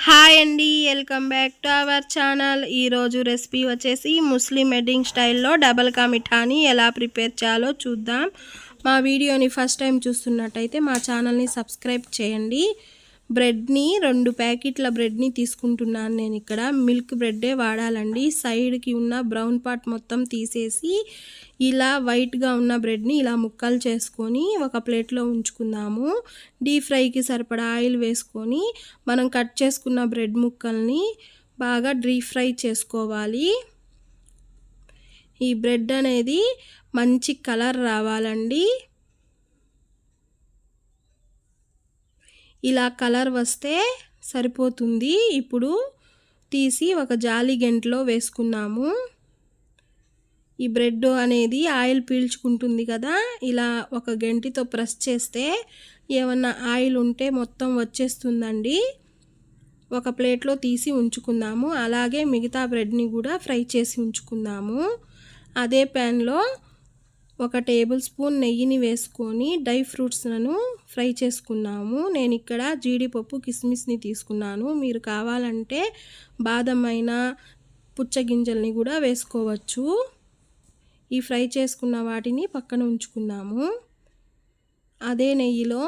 Hi అండి, welcome back to our channel. ఈరోజు recipe వచ్చేసి ముస్లిం వెడ్డింగ్ స్టైల్లో డబల్ కా మిఠాని ఎలా ప్రిపేర్ చేయాలో చూద్దాం. మా వీడియోని ఫస్ట్ టైం చూస్తున్నట్టయితే మా ఛానల్ని సబ్స్క్రైబ్ చేయండి. బ్రెడ్ని 2 ప్యాకెట్ల బ్రెడ్ని తీసుకుంటున్నాను నేను. ఇక్కడ మిల్క్ బ్రెడ్డే వాడాలండి. సైడ్కి ఉన్న బ్రౌన్ పార్ట్ మొత్తం తీసేసి ఇలా వైట్గా ఉన్న బ్రెడ్ని ఇలా ముక్కలు చేసుకొని ఒక ప్లేట్లో ఉంచుకుందాము. డీప్ ఫ్రైకి సరిపడా ఆయిల్ వేసుకొని మనం కట్ చేసుకున్న బ్రెడ్ ముక్కల్ని బాగా డీప్ ఫ్రై చేసుకోవాలి. ఈ బ్రెడ్ అనేది మంచి కలర్ రావాలండి. ఇలా కలర్ వస్తే సరిపోతుంది. ఇప్పుడు తీసి ఒక జాలి గెంట్లో వేసుకున్నాము. ఈ బ్రెడ్ అనేది ఆయిల్ పీల్చుకుంటుంది కదా, ఇలా ఒక గెంటితో ప్రెస్ చేస్తే ఏమన్నా ఆయిల్ ఉంటే మొత్తం వచ్చేస్తుందండి. ఒక ప్లేట్లో తీసి ఉంచుకుందాము. అలాగే మిగతా బ్రెడ్ని కూడా ఫ్రై చేసి ఉంచుకుందాము. అదే ప్యాన్లో 1 టేబుల్ స్పూన్ నెయ్యిని వేసుకొని డ్రై ఫ్రూట్స్లను ఫ్రై చేసుకున్నాము. నేను ఇక్కడ జీడిపప్పు కిస్మిస్ని తీసుకున్నాను. మీరు కావాలంటే బాదం అయినా పుచ్చగింజల్ని కూడా వేసుకోవచ్చు. ఈ ఫ్రై చేసుకున్న వాటిని పక్కన ఉంచుకున్నాము. అదే నెయ్యిలో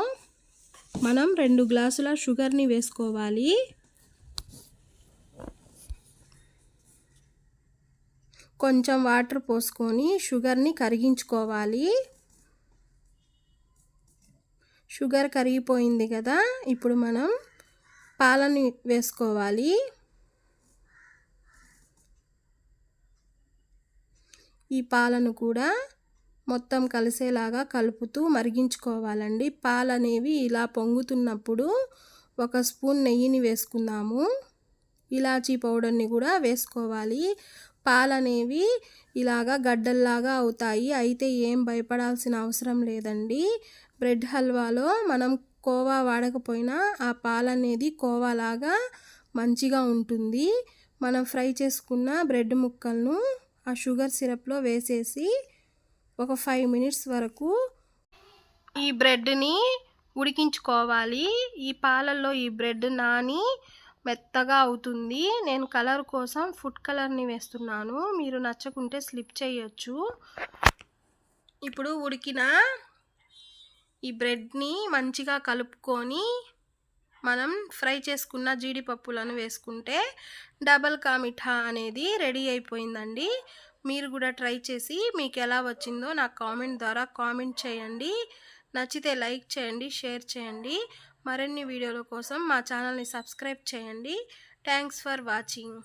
మనం 2 గ్లాసుల షుగర్ని వేసుకోవాలి. కొంచెం వాటర్ పోసుకొని షుగర్ని కరిగించుకోవాలి. షుగర్ కరిగిపోయింది కదా, ఇప్పుడు మనం పాలని వేసుకోవాలి. ఈ పాలను కూడా మొత్తం కలిసేలాగా కలుపుతూ మరిగించుకోవాలండి. పాలు అనేవి ఇలా పొంగుతున్నప్పుడు 1 స్పూన్ నెయ్యిని వేసుకుందాము. ఇలాచీ పౌడర్ని కూడా వేసుకోవాలి. పాలు అనేవి ఇలాగా గడ్డల్లాగా అవుతాయి, అయితే ఏం భయపడాల్సిన అవసరం లేదండి. బ్రెడ్ హల్వాలో మనం కోవా వాడకపోయినా ఆ పాలు అనేది కోవాలాగా మంచిగా ఉంటుంది. మనం ఫ్రై చేసుకున్న బ్రెడ్ ముక్కలను ఆ షుగర్ సిరప్లో వేసేసి ఒక 5 మినిట్స్ వరకు ఈ బ్రెడ్ని ఉడికించుకోవాలి. ఈ పాలల్లో ఈ బ్రెడ్ నాని మెత్తగా అవుతుంది. నేను కలర్ కోసం ఫుడ్ కలర్ని వేస్తున్నాను. మీరు నచ్చకుంటే స్లిప్ చేయొచ్చు. ఇప్పుడు ఉడికిన ఈ బ్రెడ్ని మంచిగా కలుపుకొని మనం ఫ్రై చేసుకున్న జీడిపప్పులను వేసుకుంటే డబల్ కా మిఠా అనేది రెడీ అయిపోయిందండి. మీరు కూడా ట్రై చేసి మీకు ఎలా వచ్చిందో నాకు కామెంట్ ద్వారా కామెంట్ చేయండి. నచ్చితే లైక్ చేయండి, షేర్ చేయండి. మరిన్ని వీడియోల కోసం మా ఛానల్ని సబ్స్క్రైబ్ చేయండి. Thanks for watching.